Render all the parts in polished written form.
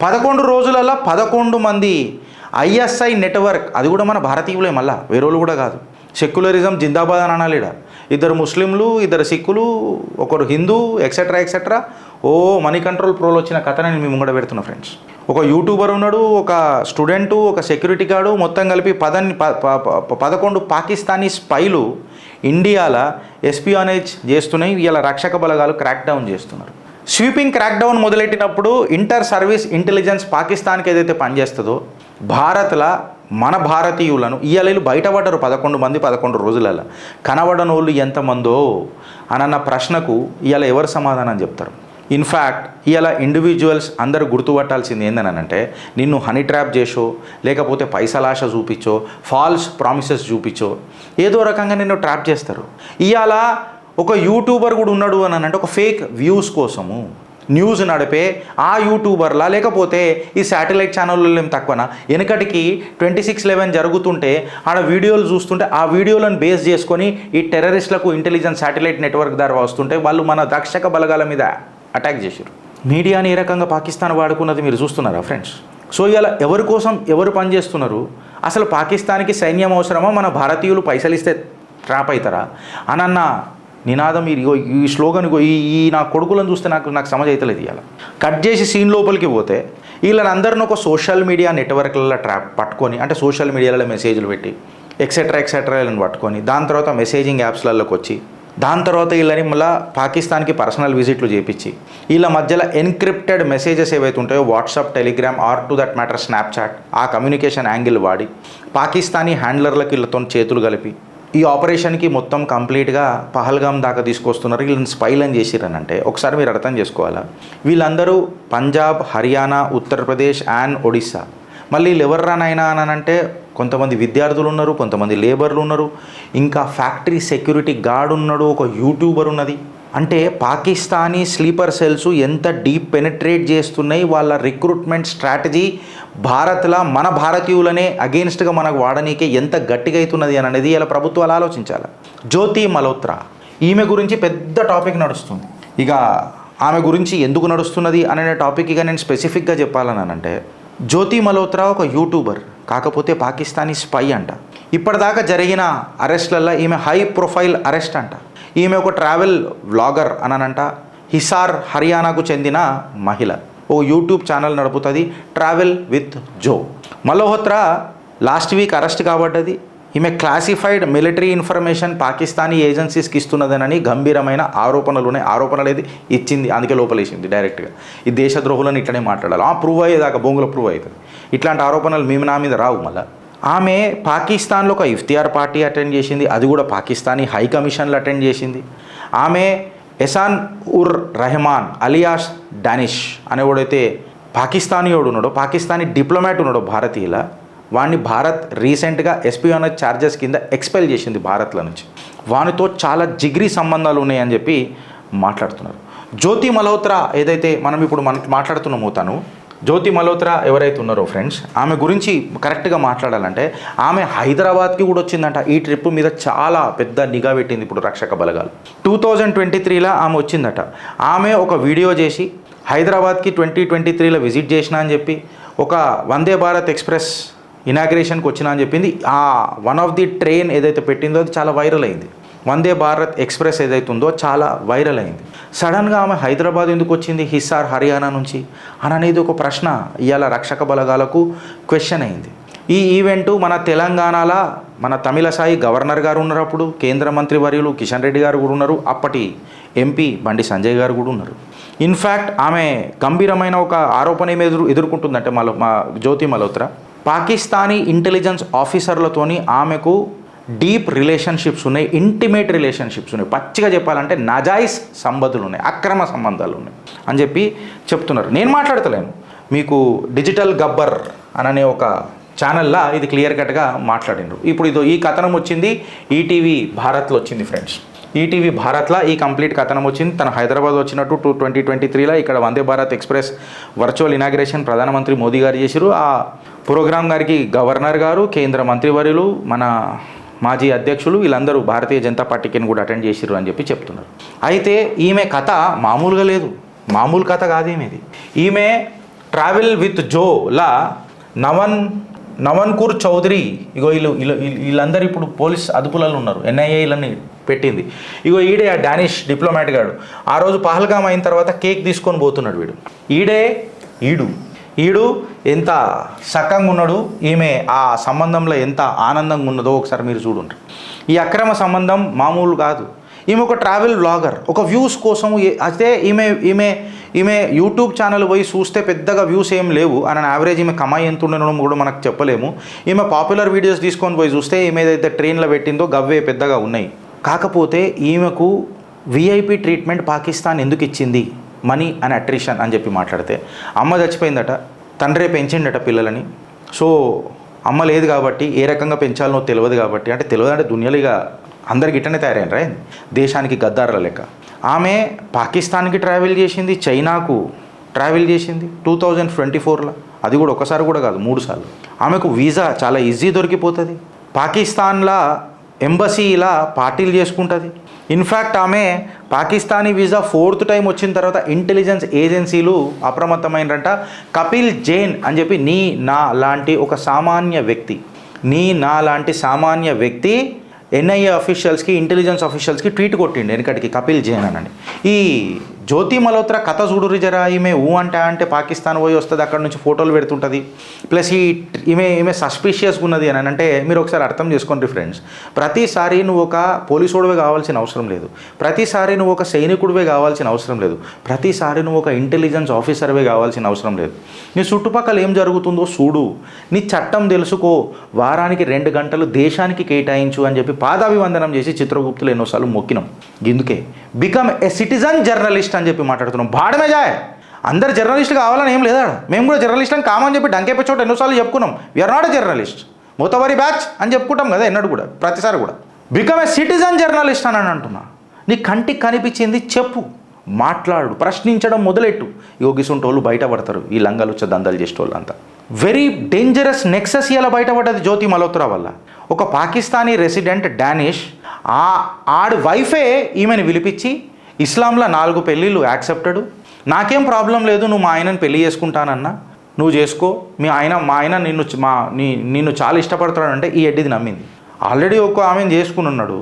11 రోజులలో 11 మంది ISI network, అది కూడా మన భారతీయులే, మళ్ళా వేరేళ్ళు కూడా కాదు. సెక్యులరిజం జిందాబాద్ అని అనాలి. ఇద్దరు ముస్లింలు, ఇద్దరు సిక్కులు, ఒకరు Hindu, etcetera etcetera. Money control ప్రోలో వచ్చిన కథ నేను మీ ముంగడ పెడుతున్నా ఫ్రెండ్స్. ఒక యూట్యూబర్ ఉన్నాడు, ఒక స్టూడెంటు, ఒక సెక్యూరిటీ గార్డు, మొత్తం కలిపి 11 పాకిస్తానీ స్పైలు ఇండియాలో ఎస్పియానేజ్ చేస్తున్నాయి. ఇలా రక్షక బలగాలు క్రాక్ డౌన్ చేస్తున్నారు. స్వీపింగ్ క్రాక్ డౌన్ మొదలెట్టినప్పుడు ఇంటర్ సర్వీస్ ఇంటెలిజెన్స్ పాకిస్తాన్కి ఏదైతే పనిచేస్తుందో భారత్లో మన భారతీయులను ఇవాళ బయటపడ్డారు 11 మంది 11 రోజులలో. కనబడని వాళ్ళు ఎంతమందో అన్న ప్రశ్నకు ఇవాళ ఎవరు సమాధానం చెప్తారు? ఇన్ఫ్యాక్ట్ ఇవాళ ఇండివిజువల్స్ అందరూ గుర్తుపట్టాల్సింది ఏందనంటే, నిన్ను హనీ ట్రాప్ చేసో, లేకపోతే పైసలాశ చూపించో, ఫాల్స్ ప్రామిసెస్ చూపించో ఏదో రకంగా నిన్ను ట్రాప్ చేస్తారు. ఇవాళ ఒక యూట్యూబర్ కూడా ఉన్నాడు అని అంటే ఒక ఫేక్ వ్యూస్ కోసము న్యూస్ నడిపే ఆ యూట్యూబర్లా, లేకపోతే ఈ శాటిలైట్ ఛానల్లో ఏం తక్కువనా, వెనకటికి 26/11 జరుగుతుంటే ఆడ వీడియోలు చూస్తుంటే ఆ వీడియోలను బేస్ చేసుకొని ఈ టెర్రరిస్టులకు ఇంటెలిజెన్స్ శాటిలైట్ నెట్వర్క్ ద్వారా వస్తుంటే వాళ్ళు మన రక్షక బలగాల మీద అటాక్ చేశారు. మీడియాని ఏ రకంగా పాకిస్తాన్ వాడుకున్నది మీరు చూస్తున్నారా ఫ్రెండ్స్? సో ఇలా ఎవరి కోసం ఎవరు పనిచేస్తున్నారు? అసలు పాకిస్తాన్కి సైన్యం అవసరమా, మన భారతీయులు పైసలు ఇస్తే ట్రాప్ అవుతారా అనన్న నినాదం ఈ స్లోగన్ ఈ నా కొడుకులను చూస్తే నాకు సమజ్ అవుతలేదు. ఇవాళ కట్ చేసి సీన్ లోపలికి పోతే వీళ్ళందరిని ఒక సోషల్ మీడియా నెట్వర్క్లలో ట్రాప్ పట్టుకొని, అంటే సోషల్ మీడియాలో మెసేజ్లు పెట్టి ఎక్సెట్రా వీళ్ళని పట్టుకొని, దాని తర్వాత మెసేజింగ్ యాప్స్లలోకి వచ్చి, దాని తర్వాత వీళ్ళని మళ్ళీ పాకిస్తాన్కి పర్సనల్ విజిట్లు చేయించి, వీళ్ళ మధ్యలో ఎన్క్రిప్టెడ్ మెసేజెస్ ఏవైతే ఉంటాయో WhatsApp, Telegram or to that matter Snapchat, ఆ కమ్యూనికేషన్ యాంగిల్ వాడి పాకిస్తానీ హ్యాండ్లర్లకు వీళ్ళతో చేతులు కలిపి ఈ ఆపరేషన్కి మొత్తం కంప్లీట్గా పహల్గామ్ దాకా తీసుకొస్తున్నారు. వీళ్ళని స్పైలని చేసిరనంటే ఒకసారి మీరు అర్థం చేసుకోవాలా, వీళ్ళందరూ పంజాబ్, హర్యానా, ఉత్తరప్రదేశ్ అండ్ ఒడిస్సా. మళ్ళీ వీళ్ళు ఎవర్రానైనా అని అంటే కొంతమంది విద్యార్థులు ఉన్నారు, కొంతమంది లేబర్లు ఉన్నారు, ఇంకా ఫ్యాక్టరీ సెక్యూరిటీ గార్డ్ ఉన్నాడు, ఒక యూట్యూబర్ ఉన్నది. అంటే పాకిస్తానీ స్లీపర్ సెల్స్ ఎంత డీప్ పెనిట్రేట్ చేస్తున్నాయి, వాళ్ళ రిక్రూట్మెంట్ స్ట్రాటజీ భారత్లో మన భారతీయులనే అగెయిన్స్ట్గా మనకు వాడనీకే ఎంత గట్టిగా అవుతున్నది అని అనేది ఇలా ప్రభుత్వాలు ఆలోచించాలి. జ్యోతి మల్హోత్రా, ఈమె గురించి పెద్ద టాపిక్ నడుస్తుంది. ఇక ఆమె గురించి ఎందుకు నడుస్తున్నది అనే టాపిక్ ఇక నేను స్పెసిఫిక్గా చెప్పాలని అంటే, జ్యోతి మల్హోత్రా ఒక యూట్యూబర్, కాకపోతే పాకిస్తానీ స్పై అంట. ఇప్పటిదాకా జరిగిన అరెస్ట్లలో ఈమె హై ప్రొఫైల్ అరెస్ట్ అంట. ఈమె ఒక ట్రావెల్ వ్లాగర్ అనంట. హిసార్ హర్యానాకు చెందిన మహిళ, ఓ యూట్యూబ్ ఛానల్ నడుపుతుంది, travel with Jo. Malhotra last week arrest కాబడ్డది. ఈమె క్లాసిఫైడ్ మిలిటరీ ఇన్ఫర్మేషన్ పాకిస్తానీ ఏజెన్సీస్కి ఇస్తున్నదనని గంభీరమైన ఆరోపణలు ఏది ఇచ్చింది, అందుకే లోపలేసింది డైరెక్ట్గా. ఈ దేశద్రోహులను ఇట్లనే మాట్లాడాలి, ప్రూవ్ అయ్యేదాకా బొంగులో ప్రూవ్ అవుతుంది. ఇట్లాంటి ఆరోపణలు మేము నా మీద రావు. మళ్ళీ ఆమె పాకిస్తాన్లో ఒక ఇఫ్తియార్ పార్టీ అటెండ్ చేసింది, అది కూడా పాకిస్తానీ హై కమిషన్లు అటెండ్ చేసింది. ఆమె ఎసాన్ ఉర్ రెహమాన్ అలియాస్ డానిష్ అనేవాడైతే పాకిస్తానీయోడు ఉన్నాడో, పాకిస్తానీ డిప్లొమాట్ ఉన్నాడో భారతీయుల, వాడిని భారత్ రీసెంట్గా ఎస్పియోనేజ్ ఛార్జెస్ కింద ఎక్స్పెల్ చేసింది భారత్ల నుంచి. వానితో చాలా జిగ్రీ సంబంధాలు ఉన్నాయని చెప్పి మాట్లాడుతున్నారు. జ్యోతి మల్హోత్రా ఏదైతే మనం ఇప్పుడు మాట్లాడుతున్నామో, తను జ్యోతి మల్హోత్రా ఎవరైతే ఉన్నారో ఫ్రెండ్స్, ఆమె గురించి కరెక్ట్గా మాట్లాడాలంటే ఆమె హైదరాబాద్కి కూడా వచ్చిందంట. ఈ ట్రిప్ మీద చాలా పెద్ద నిఘా పెట్టింది ఇప్పుడు రక్షక బలగాలు. 2023లో ఆమె వచ్చిందట. ఆమె ఒక వీడియో చేసి హైదరాబాద్కి 2023లో విజిట్ చేసిన అని చెప్పి, ఒక వందే భారత్ ఎక్స్ప్రెస్ ఇనాగ్రేషన్కి వచ్చిన అని చెప్పింది. ఆ వన్ ఆఫ్ ది ట్రైన్ ఏదైతే పెట్టిందో అది చాలా వైరల్ అయింది. వందే భారత్ ఎక్స్ప్రెస్ ఏదైతే ఉందో చాలా వైరల్ అయింది. సడన్గా ఆమె హైదరాబాద్ ఎందుకు వచ్చింది హిసార్ హర్యానా నుంచి అని అనేది ఒక ప్రశ్న ఇవాళ రక్షక బలగాలకు క్వశ్చన్ అయింది. ఈ ఈవెంటు మన తెలంగాణలో మన తమిళసాయి గవర్నర్ గారు ఉన్నప్పుడు, కేంద్ర మంత్రి వర్యులు కిషన్ రెడ్డి గారు కూడా ఉన్నారు, అప్పటి ఎంపీ బండి సంజయ్ గారు కూడా ఉన్నారు. ఇన్ఫ్యాక్ట్ ఆమె గంభీరమైన ఒక ఆరోపణ ఏమి ఎదుర్కొంటుందంటే మా జ్యోతి మల్హోత్రా, పాకిస్తానీ ఇంటెలిజెన్స్ ఆఫీసర్లతోని ఆమెకు డీప్ రిలేషన్షిప్స్ ఉన్నాయి, ఇంటిమేట్ రిలేషన్షిప్స్ ఉన్నాయి, పచ్చిగా చెప్పాలంటే నజాయిస్ సంబంధాలు ఉన్నాయి, అక్రమ సంబంధాలు ఉన్నాయి అని చెప్పి చెప్తున్నారు. నేను మాట్లాడతలేను, మీకు డిజిటల్ గబ్బర్ అనే ఒక ఛానల్లో ఇది క్లియర్ కట్గా మాట్లాడినారు. ఇప్పుడు ఈ కథనం వచ్చింది ఈటీవీ భారత్లో వచ్చింది ఫ్రెండ్స్. ఈటీవీ భారత్లో ఈ కంప్లీట్ కథనం వచ్చింది. తను హైదరాబాద్ వచ్చినట్టు 2023లో ఇక్కడ Vande Bharat express virtual inauguration ప్రధానమంత్రి మోదీ గారు చేశారు. ఆ ప్రోగ్రామ్ గారికి గవర్నర్ గారు, కేంద్ర మంత్రివర్యులు, మన మాజీ అధ్యక్షులు వీళ్ళందరూ భారతీయ జనతా పార్టీకి కూడా అటెండ్ చేసిర్రు అని చెప్పి చెప్తున్నారు. అయితే ఈమె కథ మామూలుగా లేదు, మామూలు కథ కాదు ఈమెది. ఈమె ట్రావెల్ విత్ జోలా నవన్కూర్ చౌదరి, ఇగో వీళ్ళందరూ ఇప్పుడు పోలీస్ అదుపులలో ఉన్నారు, ఎన్ఐఏలని పెట్టింది. ఇగో ఈడే ఆ డానిష్ డిప్లొమాట్ గాడు ఆ రోజు పహల్గామ్ అయిన తర్వాత కేక్ తీసుకొని పోతున్నాడు. ఈడు ఎంత సక్కంగా ఉన్నాడు, ఈమె ఆ సంబంధంలో ఎంత ఆనందంగా ఉన్నదో ఒకసారి మీరు చూడండి. ఈ అక్రమ సంబంధం మామూలు కాదు. ఈమె ఒక ట్రావెల్ బ్లాగర్, ఒక వ్యూస్ కోసం. అయితే ఈమె యూట్యూబ్ ఛానల్ పోయి చూస్తే పెద్దగా వ్యూస్ ఏం లేవు, అని యావరేజ్ ఈమె కమాయి ఎంత ఉండడం కూడా మనకు చెప్పలేము. ఈమె పాపులర్ వీడియోస్ తీసుకొని పోయి చూస్తే ఈమె ఏదైతే ట్రైన్లో పెట్టిందో గవ్వే పెద్దగా ఉన్నాయి. కాకపోతే ఈమెకు విఐపి ట్రీట్మెంట్ పాకిస్తాన్ ఎందుకు ఇచ్చింది, మనీ అండ్ అట్రిషన్ అని చెప్పి మాట్లాడితే, అమ్మ చచ్చిపోయిందట, తండ్రే పెంచిండట పిల్లలని. సో అమ్మ లేదు కాబట్టి ఏ రకంగా పెంచాలనో తెలియదు కాబట్టి, అంటే తెలియదు అంటే దునియాలో ఇక అందరికి ఇట్టనే తయారైనరా దేశానికి గద్దారుల లెక్క. ఆమె పాకిస్తాన్కి ట్రావెల్ చేసింది, చైనాకు ట్రావెల్ చేసింది 2024లో, అది కూడా ఒకసారి కూడా కాదు 3 సార్లు. ఆమెకు వీసా చాలా ఈజీ దొరికిపోతుంది, పాకిస్తాన్లో ఎంబసీలా పార్టీలు చేసుకుంటుంది. ఇన్ఫ్యాక్ట్ ఆమె పాకిస్తానీ వీసా 4th టైం వచ్చిన తర్వాత ఇంటెలిజెన్స్ ఏజెన్సీలు అప్రమత్తమైనరంట. కపిల్ జైన్ అని చెప్పి నా లాంటి సామాన్య వ్యక్తి ఎన్ఐఏ అఫీషియల్స్కి, ఇంటెలిజెన్స్ ఆఫీషియల్స్కి ట్వీట్ కొట్టిండు వెనకటికి, కపిల్ జైన్ అని. ఈ జ్యోతి మల్హోత్రా కథ చూడురి జరా, ఈమె అంటే పాకిస్తాన్ పోయి వస్తుంది, అక్కడ నుంచి ఫోటోలు పెడుతుంటుంది. ప్లస్ ఈమె సస్పిషియస్గా ఉన్నది అని అంటే మీరు ఒకసారి అర్థం చేసుకోండి ఫ్రెండ్స్. ప్రతిసారి నువ్వు ఒక పోలీసుడివే కావాల్సిన అవసరం లేదు, ప్రతిసారి నువ్వు ఒక సైనికుడివే కావాల్సిన అవసరం లేదు, ప్రతిసారి నువ్వు ఒక ఇంటెలిజెన్స్ ఆఫీసర్వే కావాల్సిన అవసరం లేదు. నీ చుట్టుపక్కల ఏం జరుగుతుందో చూడు, నీ చట్టం తెలుసుకో, వారానికి 2 గంటలు దేశానికి కేటాయించు అని చెప్పి పాదాభివందనం చేసి చిత్రగుప్తులు ఎన్నోసార్లు మొక్కినాం. ఇందుకే బికమ్ ఏ సిటిజన్ జర్నలిస్ట్ అని చెప్పి మాట్లాడుతున్నాం. బాడమే జాయ్, అందరు జర్నలిస్ట్ కావాలని ఏం లేదా, మేము కూడా జర్నలిస్ట్ని కామని చెప్పి డంకేపే చోట ఎన్నోసార్లు చెప్పుకున్నాం. వీఆర్ నాట్ ఎ జర్నలిస్ట్, మొత్తవరి బ్యాచ్ అని చెప్పుకుంటాం కదా ఎన్నడూ కూడా, ప్రతిసారి కూడా. బికమ్ ఏ సిటిజన్ జర్నలిస్ట్ అని అంటున్నా. నీ కంటికి కనిపించింది చెప్పు, మాట్లాడు, ప్రశ్నించడం మొదలెట్టు. యోగిసుంటోళ్ళు బయటపడతారు, ఈ లంగాలు వచ్చే దందాలు చేసేటోళ్ళు అంతా. వెరీ డేంజరస్ నెక్సస్ ఇలా బయటపడ్డది జ్యోతి మల్హోత్రా వల్ల. ఒక పాకిస్తానీ రెసిడెంట్ డానిష్ ఆడి వైఫే ఈమెను పిలిపించి, ఇస్లాంలో 4 పెళ్ళిళ్ళు యాక్సెప్టెడ్, నాకేం ప్రాబ్లం లేదు, నువ్వు మా ఆయనను పెళ్లి చేసుకుంటానన్నా నువ్వు చేసుకో, మా ఆయన నిన్ను చాలా ఇష్టపడతాడంటే ఈ ఎడ్డిది నమ్మింది. ఆల్రెడీ ఆమెను చేసుకుని ఉన్నాడు,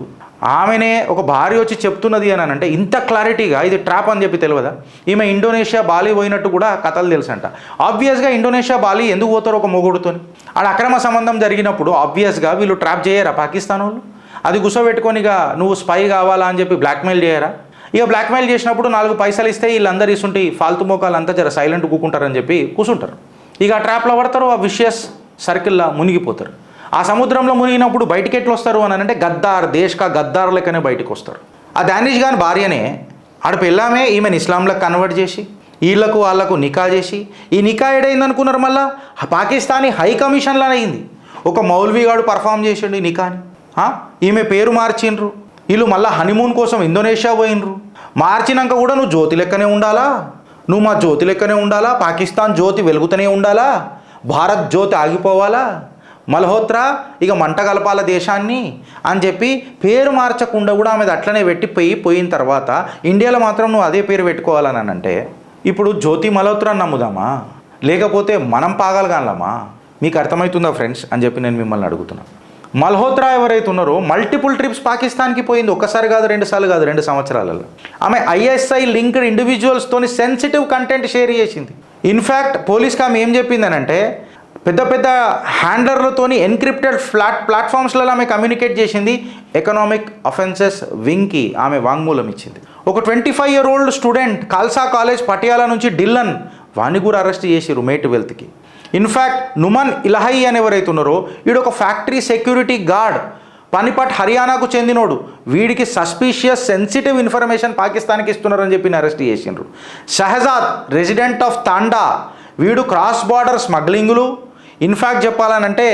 ఆమెనే ఒక భార్య వచ్చి చెప్తున్నది అని అంటే ఇంత క్లారిటీగా ఇది ట్రాప్ అని చెప్పి తెలియదా? ఈమె ఇండోనేషియా, బాలి పోయినట్టు కూడా కథలు తెలుసంట. ఆబ్వియస్గా ఇండోనేషియా, బాలి ఎందుకు పోతారు ఒక మొగుడుతోని? ఆడ అక్రమ సంబంధం జరిగినప్పుడు ఆబ్వియస్గా వీళ్ళు ట్రాప్ చేయరా పాకిస్తాన్ వాళ్ళు? అది గుసబెట్టుకొని ఇక నువ్వు స్పై కావాలా అని చెప్పి బ్లాక్మెయిల్ చేయరా? ఇక బ్లాక్మెయిల్ చేసినప్పుడు 4 పైసలు ఇస్తే వీళ్ళందరూ ఇస్తుంటే ఫాల్తు మోకాలు అంతా జర సైలెంట్ కూకుంటారని చెప్పి కూర్చుంటారు. ఇక ఆ ట్రాప్లో పడతారు, ఆ విషియస్ సర్కిల్లో మునిగిపోతారు. ఆ సముద్రంలో మునిగినప్పుడు బయటికి ఎట్లు వస్తారు అని అంటే గద్దార్ లెక్కనే బయటకు వస్తారు. ఆ డానిష్ గాని భార్యనే ఆడ పెళ్ళామే ఈమెను ఇస్లాంలకు కన్వర్ట్ చేసి వాళ్ళకు నికా చేసి, ఈ నికా ఏడైంది అనుకున్నారు మళ్ళీ పాకిస్తానీ హై కమిషన్లోనే అయింది. ఒక మౌల్వీగాడు పర్ఫామ్ చేసిండు ఈ నికాని, ఈమె పేరు మార్చిండ్రు. వీళ్ళు మళ్ళీ హనీమూన్ కోసం ఇండోనేషియా పోయినరు. మార్చినాక కూడా నువ్వు జ్యోతి లెక్కనే ఉండాలా, నువ్వు మా జ్యోతి లెక్కనే ఉండాలా, పాకిస్తాన్ జ్యోతి వెలుగుతూనే ఉండాలా, భారత్ జ్యోతి ఆగిపోవాలా, మల్హోత్రా ఇక మంట కలపాల దేశాన్ని అని చెప్పి పేరు మార్చకుండా కూడా ఆమెది అట్లనే పోయిన తర్వాత ఇండియాలో మాత్రం నువ్వు అదే పేరు పెట్టుకోవాలని అంటే ఇప్పుడు జ్యోతి మల్హోత్రాని నమ్ముదామా, లేకపోతే మనం పాగలగాలమా? మీకు అర్థమవుతుందా ఫ్రెండ్స్ అని చెప్పి నేను మిమ్మల్ని అడుగుతున్నాను. మల్హోత్రా ఎవరైతే ఉన్నారో మల్టిపుల్ ట్రిప్స్ పాకిస్తాన్కి పోయింది, ఒక్కసారి కాదు 2 సార్లు కాదు, 2 సంవత్సరాలలో. ఆమె ఐఎస్ఐ లింక్డ్ ఇండివిజువల్స్తోని సెన్సిటివ్ కంటెంట్ షేర్ చేసింది. ఇన్ఫ్యాక్ట్ పోలీస్కి ఆమె ఏం చెప్పిందనంటే పెద్ద హ్యాండ్లర్లతోని ఎన్క్రిప్టెడ్ ప్లాట్ఫామ్స్లలో ఆమె కమ్యూనికేట్ చేసింది. ఎకనామిక్ అఫెన్సెస్ వింగ్కి ఆమె వాంగ్మూలం ఇచ్చింది. ఒక 25-year-old student Khalsa college Patiala నుంచి డిల్లన్, వాణ్ణి కూడా అరెస్ట్ చేసిరు మేట్ వెల్త్కి. ఇన్ఫ్యాక్ట్ నుమన్ ఇలహై అని ఎవరైతే ఉన్నారో వీడు ఒక ఫ్యాక్టరీ సెక్యూరిటీ గార్డ్, పనిపట్ హర్యానాకు చెందినోడు. వీడికి సస్పీషియస్ సెన్సిటివ్ ఇన్ఫర్మేషన్ పాకిస్తాన్కి ఇస్తున్నారని చెప్పి అరెస్ట్ చేసిండ్రు. షహజాద్ రెసిడెంట్ ఆఫ్ తాండా, వీడు క్రాస్ బార్డర్ స్మగ్లింగులు, ఇన్ఫ్యాక్ట్ చెప్పాలనంటే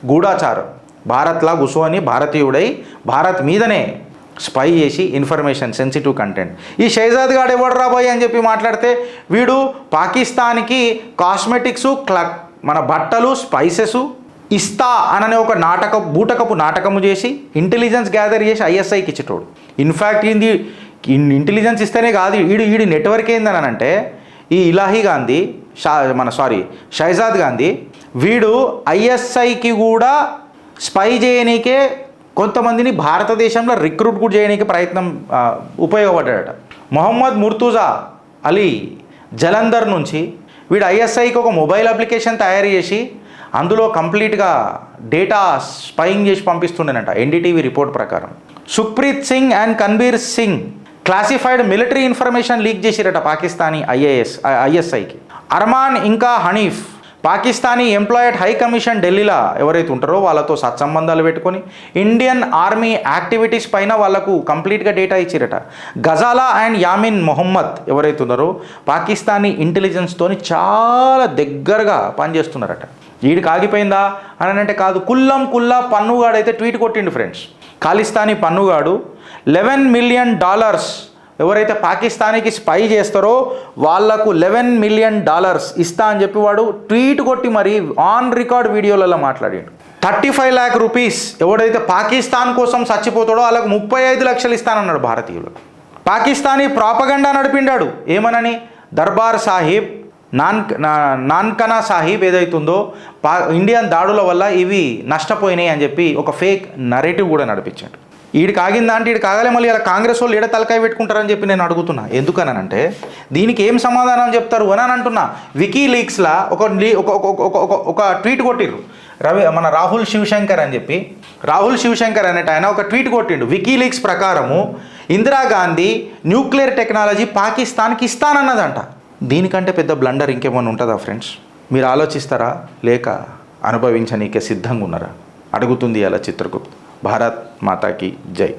గూఢాచారం, భారత్లా కూర్చొని భారతీయుడై భారత్ మీదనే స్పై చేసి ఇన్ఫర్మేషన్ సెన్సిటివ్ కంటెంట్. ఈ షహజాద్ గాడు ఎవడు రాబోయ్ అని చెప్పి మాట్లాడితే వీడు పాకిస్తాన్కి కాస్మెటిక్స్, మన బట్టలు, స్పైసెస్ ఇస్తా అననే ఒక బూటకపు నాటకము చేసి ఇంటెలిజెన్స్ గ్యాదర్ చేసి ఐఎస్ఐకి ఇచ్చేటోడు. ఇన్ఫ్యాక్ట్ ఇంటెలిజెన్స్ ఇస్తేనే కాదు, ఈడి నెట్వర్క్ ఏందనంటే ఈ ఇలాహీ గాంధీ షహజాద్ గాంధీ వీడు ఐఎస్ఐకి కూడా స్పై చేయనీకే కొంతమందిని భారతదేశంలో రిక్రూట్ కూడా చేయడానికి ప్రయత్నం ఉపయోగపడ్డాడట. మొహమ్మద్ ముర్తుజా అలీ జలంధర్ నుంచి వీడు ఐఎస్ఐకి ఒక మొబైల్ అప్లికేషన్ తయారు చేసి అందులో కంప్లీట్గా డేటా స్పైయింగ్ చేసి పంపిస్తుండేనట ఎన్డీటీవీ రిపోర్ట్ ప్రకారం. Sukhpreet Singh and Kanbir Singh classified military information leak చేసిరట పాకిస్తానీ ఐఎస్ఐకి. అర్మాన్ ఇంకా Hanif Pakistani employed high commission ఢిల్లీలో ఎవరైతే ఉంటారో వాళ్ళతో సత్సంబంధాలు పెట్టుకొని ఇండియన్ ఆర్మీ యాక్టివిటీస్ పైన వాళ్ళకు కంప్లీట్గా డేటా ఇచ్చిరట. గజాలా అండ్ యామిన్ మొహమ్మద్ ఎవరైతే ఉన్నారో పాకిస్తానీ ఇంటెలిజెన్స్తోని చాలా దగ్గరగా పనిచేస్తున్నారట. వీడికి ఆగిపోయిందా అని అంటే కాదు, కుల్లా పన్నుగాడైతే ట్వీట్ కొట్టిండు ఫ్రెండ్స్. ఖాలిస్తానీ పన్నుగాడు $11 million ఎవరైతే పాకిస్తానీకి స్పై చేస్తారో వాళ్లకు $11 million ఇస్తా అని చెప్పి వాడు ట్వీట్ కొట్టి మరి ఆన్ రికార్డ్ వీడియోలలో మాట్లాడాడు. 35 lakh రూపీస్ ఎవడైతే పాకిస్తాన్ కోసం చచ్చిపోతాడో వాళ్ళకు 35 లక్షలు ఇస్తానన్నాడు భారతీయులు. పాకిస్తానీ ప్రాపగండా నడిపిండాడు ఏమనని, దర్బార్ సాహిబ్ నాన్కనా సాహిబ్ ఏదైతుందో ఇండియన్ దాడుల వల్ల ఇవి నష్టపోయినాయి అని చెప్పి ఒక ఫేక్ నరేటివ్ కూడా నడిపించాడు. వీడికి ఆగిందా అంటే వీడికి ఆగలే, మళ్ళీ ఇలా కాంగ్రెస్ వాళ్ళు ఏడ తలకాయ పెట్టుకుంటారని చెప్పి నేను అడుగుతున్నా. ఎందుకనంటే దీనికి ఏం సమాధానం చెప్తారు అని అంటున్నా. వికీ లీక్స్లా ఒక ట్వీట్ కొట్టిర్రు మన రాహుల్ శివశంకర్ అని చెప్పి. రాహుల్ శివశంకర్ అనేట ఆయన ఒక ట్వీట్ కొట్టిండు. వికీ లీక్స్ ప్రకారము ఇందిరాగాంధీ న్యూక్లియర్ టెక్నాలజీ పాకిస్తాన్కి ఇస్తానన్నదంట. దీనికంటే పెద్ద బ్లండర్ ఇంకేమైనా ఉంటుందా ఫ్రెండ్స్? మీరు ఆలోచిస్తారా లేక అనుభవించనీకే సిద్ధంగా ఉన్నారా? అడుగుతుంది అలా చిత్రగుప్త్. భారత్ మాతాకి జై.